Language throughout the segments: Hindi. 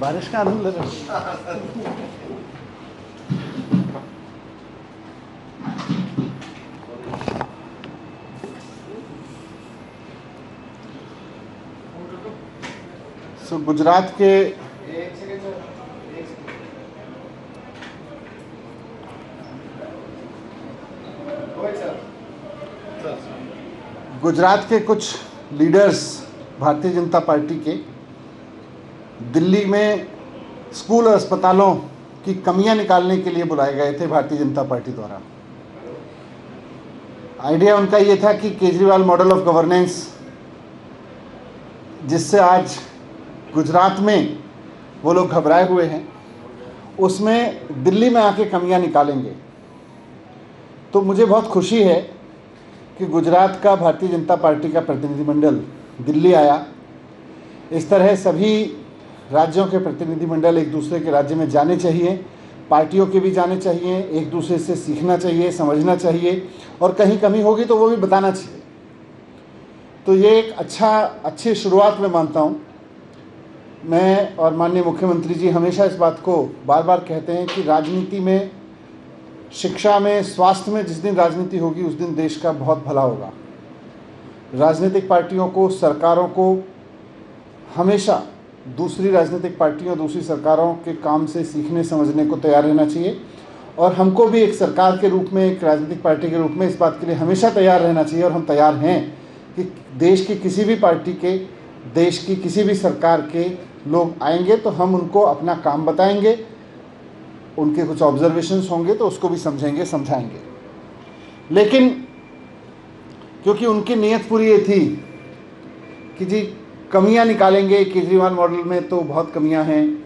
बारिश का आनंद ले रहे हैं। गुजरात के कुछ लीडर्स भारतीय जनता पार्टी के दिल्ली में स्कूल और अस्पतालों की कमियां निकालने के लिए बुलाए गए थे भारतीय जनता पार्टी द्वारा। आइडिया उनका ये था कि केजरीवाल मॉडल ऑफ गवर्नेंस, जिससे आज गुजरात में वो लोग घबराए हुए हैं, उसमें दिल्ली में आके कमियां निकालेंगे। तो मुझे बहुत खुशी है कि गुजरात का भारतीय जनता पार्टी का प्रतिनिधिमंडल दिल्ली आया। इस तरह सभी राज्यों के प्रतिनिधिमंडल एक दूसरे के राज्य में जाने चाहिए, पार्टियों के भी जाने चाहिए, एक दूसरे से सीखना चाहिए, समझना चाहिए, और कहीं कमी होगी तो वो भी बताना चाहिए। तो ये एक अच्छी शुरुआत मैं मानता हूँ। मैं और माननीय मुख्यमंत्री जी हमेशा इस बात को बार बार कहते हैं कि राजनीति में, शिक्षा में, स्वास्थ्य में जिस दिन राजनीति होगी उस दिन देश का बहुत भला होगा। राजनीतिक पार्टियों को, सरकारों को हमेशा दूसरी राजनीतिक पार्टियों, दूसरी सरकारों के काम से सीखने समझने को तैयार रहना चाहिए, और हमको भी एक सरकार के रूप में, एक राजनीतिक पार्टी के रूप में इस बात के लिए हमेशा तैयार रहना चाहिए। और हम तैयार हैं कि देश की किसी भी पार्टी के, देश की किसी भी सरकार के लोग आएंगे तो हम उनको अपना काम बताएंगे, उनके कुछ ऑब्जर्वेशंस होंगे तो उसको भी समझेंगे, समझाएंगे। लेकिन क्योंकि उनकी नीयत पूरी ये थी कि जी कमियां निकालेंगे, केजरीवाल मॉडल में तो बहुत कमियां हैं,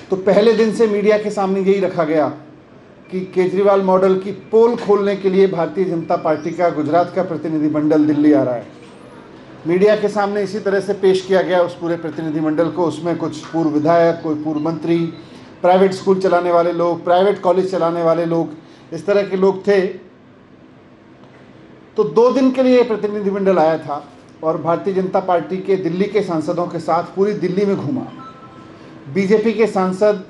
तो पहले दिन से मीडिया के सामने यही रखा गया कि केजरीवाल मॉडल की पोल खोलने के लिए भारतीय जनता पार्टी का गुजरात का प्रतिनिधिमंडल दिल्ली आ रहा है। मीडिया के सामने इसी तरह से पेश किया गया उस पूरे प्रतिनिधिमंडल को। उसमें कुछ पूर्व विधायक, कोई पूर्व मंत्री, प्राइवेट स्कूल चलाने वाले लोग, प्राइवेट कॉलेज चलाने वाले लोग, इस तरह के लोग थे। तो 2 दिन के लिए प्रतिनिधिमंडल आया था और भारतीय जनता पार्टी के दिल्ली के सांसदों के साथ पूरी दिल्ली में घूमा। बीजेपी के सांसद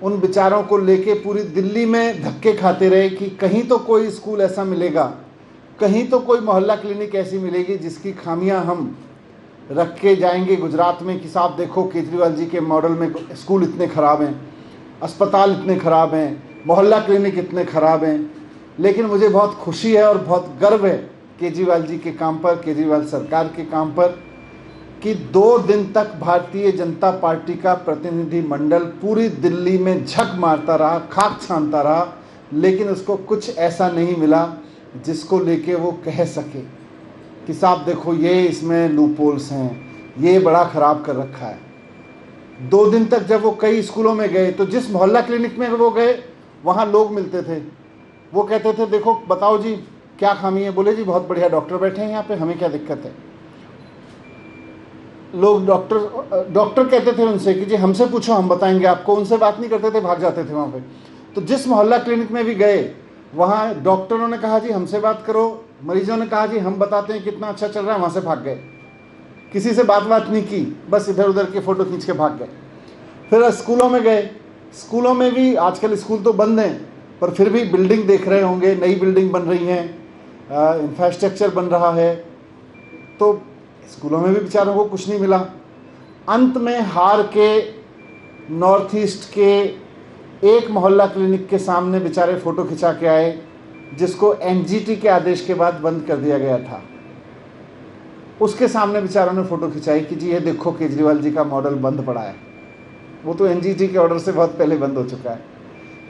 उन विचारों को लेके पूरी दिल्ली में धक्के खाते रहे कि कहीं तो कोई स्कूल ऐसा मिलेगा, कहीं तो कोई मोहल्ला क्लिनिक ऐसी मिलेगी जिसकी खामियां हम रख के जाएंगे गुजरात में कि साहब देखो केजरीवाल जी के मॉडल में स्कूल इतने ख़राब हैं, अस्पताल इतने ख़राब हैं, मोहल्ला क्लिनिक इतने ख़राब हैं। लेकिन मुझे बहुत खुशी है और बहुत गर्व है केजरीवाल जी के काम पर, केजरीवाल सरकार के काम पर, कि 2 दिन तक भारतीय जनता पार्टी का प्रतिनिधिमंडल पूरी दिल्ली में झक मारता रहा, खाक छानता रहा, लेकिन उसको कुछ ऐसा नहीं मिला जिसको लेके वो कह सके कि साहब देखो ये इसमें लूपहोल्स हैं, ये बड़ा ख़राब कर रखा है। 2 दिन तक जब वो कई स्कूलों में गए तो जिस मोहल्ला क्लिनिक में वो गए वहाँ लोग मिलते थे, वो कहते थे देखो बताओ जी क्या खामी है। बोले जी बहुत बढ़िया डॉक्टर बैठे हैं यहाँ पे, हमें क्या दिक्कत है। लोग डॉक्टर कहते थे उनसे कि जी हमसे पूछो हम बताएंगे आपको। उनसे बात नहीं करते थे, भाग जाते थे वहाँ पे। तो जिस मोहल्ला क्लिनिक में भी गए वहाँ डॉक्टरों ने कहा जी हमसे बात करो, मरीजों ने कहा जी हम बताते हैं कितना अच्छा चल रहा है, वहाँ से भाग गए। किसी से बात नहीं की, बस इधर उधर के फ़ोटो खींच के भाग गए। फिर स्कूलों में गए, स्कूलों में भी आजकल स्कूल तो बंद हैं पर फिर भी बिल्डिंग देख रहे होंगे, नई बिल्डिंग बन रही हैं, इंफ्रास्ट्रक्चर बन रहा है। तो स्कूलों में भी बेचारों को कुछ नहीं मिला। अंत में हार के नॉर्थ ईस्ट के एक मोहल्ला क्लिनिक के सामने बेचारे फ़ोटो खिंचा के आए, जिसको एनजीटी के आदेश के बाद बंद कर दिया गया था। उसके सामने बेचारों ने फ़ोटो खिंचाई कि जी ये देखो केजरीवाल जी का मॉडल बंद पड़ा है। वो तो एनजीटी के ऑर्डर से बहुत पहले बंद हो चुका है।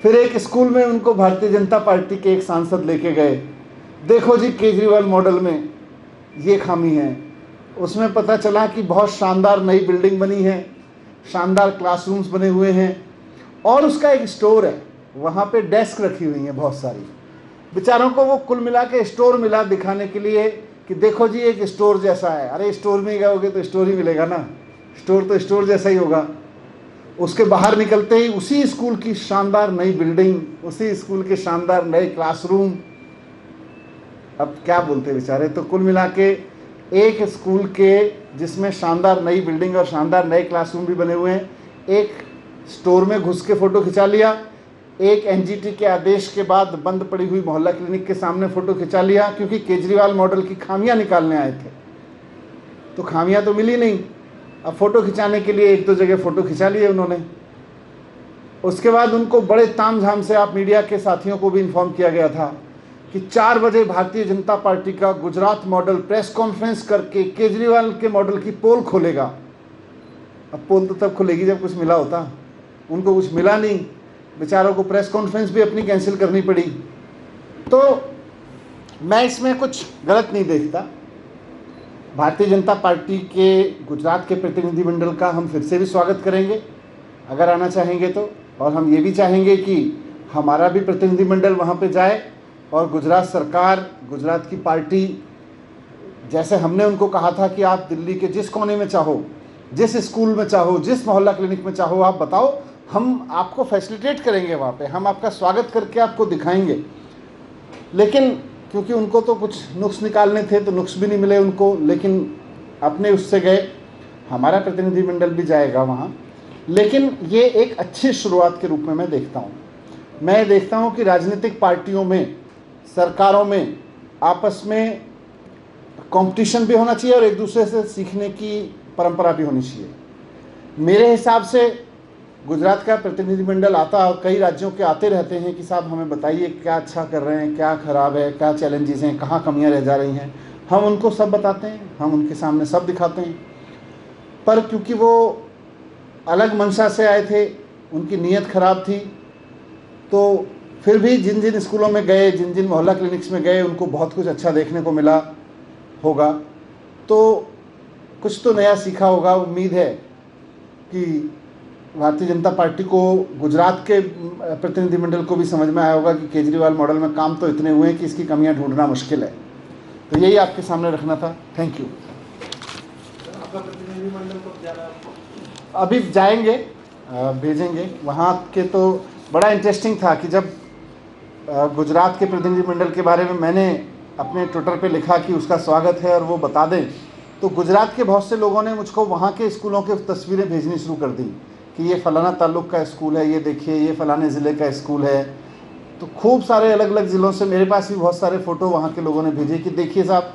फिर एक स्कूल में उनको भारतीय जनता पार्टी के एक सांसद लेके गए, देखो जी केजरीवाल मॉडल में ये खामी है। उसमें पता चला कि बहुत शानदार नई बिल्डिंग बनी है, शानदार क्लासरूम्स बने हुए हैं, और उसका एक स्टोर है, वहाँ पे डेस्क रखी हुई हैं बहुत सारी। बेचारों को वो कुल मिला के स्टोर मिला दिखाने के लिए कि देखो जी एक स्टोर जैसा है। अरे स्टोर में गए तो स्टोर ही मिलेगा ना, स्टोर तो स्टोर जैसा ही होगा। उसके बाहर निकलते ही उसी स्कूल की शानदार नई बिल्डिंग, उसी स्कूल के शानदार नए क्लासरूम। अब क्या बोलते बेचारे। तो कुल मिला के एक स्कूल के जिसमें शानदार नई बिल्डिंग और शानदार नए क्लासरूम भी बने हुए हैं, एक स्टोर में घुस के फ़ोटो खिंचा लिया, एक एनजीटी के आदेश के बाद बंद पड़ी हुई मोहल्ला क्लिनिक के सामने फ़ोटो खिंचा लिया, क्योंकि केजरीवाल मॉडल की खामियां निकालने आए थे। तो खामियां तो मिली नहीं, अब फ़ोटो खिंचाने के लिए एक दो जगह फ़ोटो खिंचा लिए उन्होंने। उसके बाद उनको बड़े तामझाम से, आप मीडिया के साथियों को भी इन्फॉर्म किया गया था कि 4 बजे भारतीय जनता पार्टी का गुजरात मॉडल प्रेस कॉन्फ्रेंस करके केजरीवाल के मॉडल की पोल खोलेगा। अब पोल तो तब खुलेगी जब कुछ मिला होता, उनको कुछ मिला नहीं, बेचारों को प्रेस कॉन्फ्रेंस भी अपनी कैंसिल करनी पड़ी। तो मैं इसमें कुछ गलत नहीं देखता। भारतीय जनता पार्टी के गुजरात के प्रतिनिधिमंडल का हम फिर से भी स्वागत करेंगे अगर आना चाहेंगे तो, और हम ये भी चाहेंगे कि हमारा भी प्रतिनिधिमंडल वहाँ पे जाए और गुजरात सरकार, गुजरात की पार्टी, जैसे हमने उनको कहा था कि आप दिल्ली के जिस कोने में चाहो, जिस स्कूल में चाहो, जिस मोहल्ला क्लिनिक में चाहो आप बताओ, हम आपको फैसिलिटेट करेंगे वहाँ पे, हम आपका स्वागत करके आपको दिखाएंगे। लेकिन क्योंकि उनको तो कुछ नुक्स निकालने थे तो नुक्स भी नहीं मिले उनको, लेकिन अपने उससे गए। हमारा प्रतिनिधिमंडल भी जाएगा वहाँ, लेकिन ये एक अच्छी शुरुआत के रूप में मैं देखता हूँ। मैं देखता हूँ कि राजनीतिक पार्टियों में, सरकारों में आपस में कंपटीशन भी होना चाहिए और एक दूसरे से सीखने की परंपरा भी होनी चाहिए। मेरे हिसाब से गुजरात का प्रतिनिधिमंडल आता, और कई राज्यों के आते रहते हैं कि साहब हमें बताइए क्या अच्छा कर रहे हैं, क्या ख़राब है, क्या चैलेंजेस हैं, कहाँ कमियां रह जा रही हैं। हम उनको सब बताते हैं, हम उनके सामने सब दिखाते हैं। पर क्योंकि वो अलग मंशा से आए थे, उनकी नीयत ख़राब थी, तो फिर भी जिन जिन स्कूलों में गए, जिन जिन मोहल्ला क्लिनिक्स में गए, उनको बहुत कुछ अच्छा देखने को मिला होगा। तो कुछ तो नया सीखा होगा। उम्मीद है कि भारतीय जनता पार्टी को, गुजरात के प्रतिनिधिमंडल को भी समझ में आया होगा कि केजरीवाल मॉडल में काम तो इतने हुए हैं कि इसकी कमियां ढूंढना मुश्किल है। तो यही आपके सामने रखना था। Thank you. आपका प्रतिनिधिमंडल को ज़्यादा अभी जाएंगे, भेजेंगे वहाँ के। तो बड़ा इंटरेस्टिंग था कि जब गुजरात के प्रतिनिधिमंडल के बारे में मैंने अपने ट्विटर पे लिखा कि उसका स्वागत है और वो बता दें, तो गुजरात के बहुत से लोगों ने मुझको वहाँ के स्कूलों की तस्वीरें भेजनी शुरू कर दी कि ये फ़लाना ताल्लुक का स्कूल है, ये देखिए ये फ़लाने ज़िले का स्कूल है। तो खूब सारे अलग अलग ज़िलों से मेरे पास भी बहुत सारे फ़ोटो वहाँ के लोगों ने भेजे कि देखिए साहब,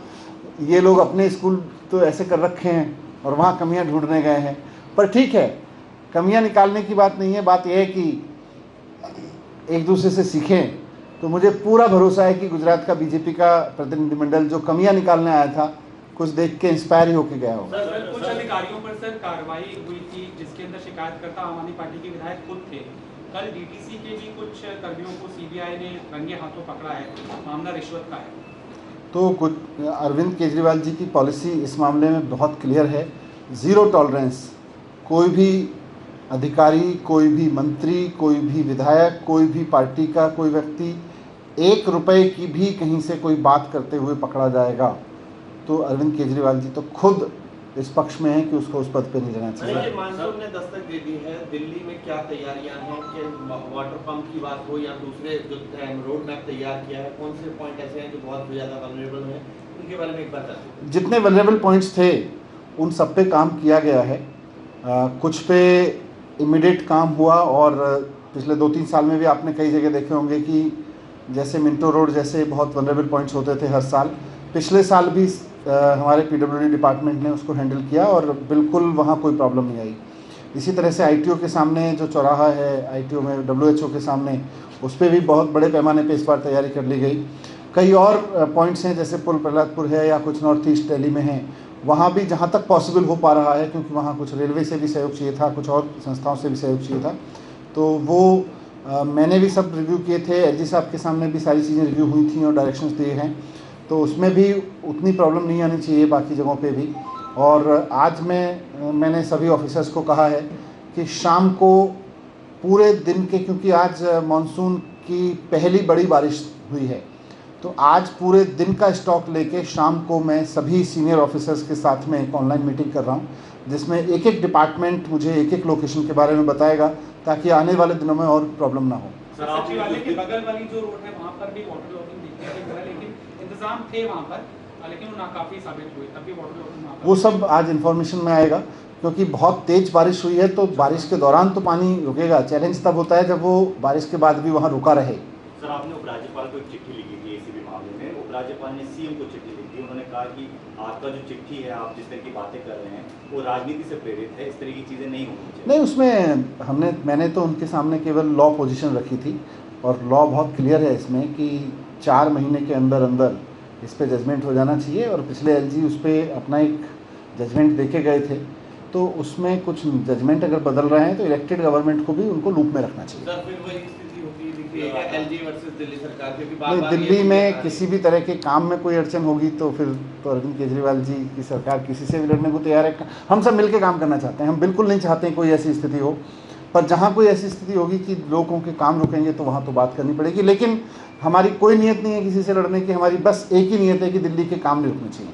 ये लोग अपने स्कूल तो ऐसे कर रखे हैं और वहाँ कमियाँ ढूंढने गए हैं। पर ठीक है, कमियाँ निकालने की बात नहीं है, बात यह है कि एक दूसरे से सीखें। तो मुझे पूरा भरोसा है कि गुजरात का बीजेपी का प्रतिनिधिमंडल जो कमियां निकालने आया था, कुछ देख के इंस्पायर ही होके गया होगा। सर, कुछ अधिकारियों पर सर कार्रवाई हुई थी जिसके अंदर शिकायतकर्ता आम आदमी पार्टी के विधायक खुद थे। कल डीटीसी के भी कुछ कर्मियों को सीबीआई ने रंगे हाथों पकड़ा है, मामला रिश्वत का है। तो कुछ अरविंद केजरीवाल जी की पॉलिसी इस मामले में बहुत क्लियर है, ज़ीरो टॉलरेंस। कोई भी अधिकारी, कोई भी मंत्री, कोई भी विधायक, कोई भी पार्टी का कोई व्यक्ति 1 रुपए की भी कहीं से कोई बात करते हुए पकड़ा जाएगा। तो अरविंद केजरीवाल जी तो खुद इस पक्ष में है कि उसको उस पद पे नहीं रहना चाहिए। मानसून ने दस्तक दे दी है, दिल्ली में क्या तैयारियां हैं कि वाटर पंप की बात हो या दूसरे जो रोड मैप तैयार किया है, कौन से पॉइंट ऐसे हैं जो बहुत ज़्यादा वल्नरेबल हैं, उनके बारे में एक बात है। जितने वल्नरेबल पॉइंट्स थे उन सब पे काम किया गया है। कुछ पे इमीडिएट काम हुआ, और पिछले 2-3 साल में भी आपने कई जगह देखे होंगे कि जैसे मिंटो रोड जैसे बहुत वल्नरेबल पॉइंट्स होते थे हर साल, पिछले साल भी हमारे पीडब्ल्यूडी डिपार्टमेंट ने उसको हैंडल किया और बिल्कुल वहाँ कोई प्रॉब्लम नहीं आई। इसी तरह से आईटीओ के सामने जो चौराहा है, आईटीओ में डब्ल्यूएचओ के सामने, उस पर भी बहुत बड़े पैमाने पे इस बार तैयारी कर ली गई। कई और पॉइंट्स हैं जैसे पुल प्रहलादपुर है या कुछ नॉर्थ ईस्ट दिल्ली में हैं, वहाँ भी जहाँ तक पॉसिबल हो पा रहा है, क्योंकि वहाँ कुछ रेलवे से भी सहयोग चाहिए था, कुछ और संस्थाओं से भी सहयोग चाहिए था, तो वो मैंने भी सब रिव्यू किए थे। एलजी साहब के सामने भी सारी चीज़ें रिव्यू हुई थी और डायरेक्शंस दिए हैं, तो उसमें भी उतनी प्रॉब्लम नहीं आनी चाहिए बाकी जगहों पे भी। और आज मैंने सभी ऑफिसर्स को कहा है कि शाम को पूरे दिन के, क्योंकि आज मानसून की पहली बड़ी बारिश हुई है, तो आज पूरे दिन का स्टॉक लेके शाम को मैं सभी सीनियर ऑफिसर्स के साथ में एक ऑनलाइन मीटिंग कर रहा हूँ, जिसमें एक एक डिपार्टमेंट मुझे एक एक लोकेशन के बारे में बताएगा, ताकि आने वाले दिनों में और प्रॉब्लम ना हो। सचिवालय के बगल वाली जो रोड है वहाँ पर भी वाटर लॉगिंग देखने को मिला, लेकिन इंतजाम थे वहाँ पर, लेकिन वो नाकाफी साबित हुए, तब भी वाटर लॉगिंग वहाँ पर। वो सब आज इन्फॉर्मेशन में आएगा। क्योंकि बहुत तेज़ बारिश हुई है तो बारिश के दौरान तो पानी रुकेगा। चैलेंज तब होता है जब वो बारिश के बाद भी वहाँ रुका रहे। सर, आपने उपराज्यपाल को एक चिट्ठी लिखी थी एसीबी मामले में। उपराज्यपाल ने सीएम को चिट्ठी लिखी थी। उन्होंने कहा कि आपका जो चिट्ठी है, आप जिस तरह की बातें कर रहे हैं, वो राजनीति से प्रेरित है, इस तरह की चीज़ें नहीं होनी चाहिए। नहीं, उसमें मैंने तो उनके सामने केवल लॉ पोजीशन रखी थी और लॉ बहुत क्लियर है इसमें कि 4 महीने के अंदर अंदर इस पे जजमेंट हो जाना चाहिए। और पिछले एलजी उस पर अपना एक जजमेंट देके गए थे, तो उसमें कुछ जजमेंट अगर बदल रहे हैं तो इलेक्टेड गवर्नमेंट को भी उनको लूप में रखना चाहिए। सर, फिर वही स्थिति होती दिखती है क्या एलजी वर्सेस दिल्ली सरकार, क्योंकि नहीं, बार-बार दिल्ली ये में किसी भी तरह के काम में कोई अड़चन होगी तो फिर तो अरविंद केजरीवाल जी की सरकार किसी से भी लड़ने को तैयार है। हम सब मिलकर काम करना चाहते हैं। हम बिल्कुल नहीं चाहते हैं कोई ऐसी स्थिति हो, पर जहाँ कोई ऐसी स्थिति होगी कि लोगों के काम रुकेंगे तो वहाँ तो बात करनी पड़ेगी। लेकिन हमारी कोई नीयत नहीं है किसी से लड़ने की। हमारी बस एक ही नीयत है कि दिल्ली के काम नहीं रुकने चाहिए।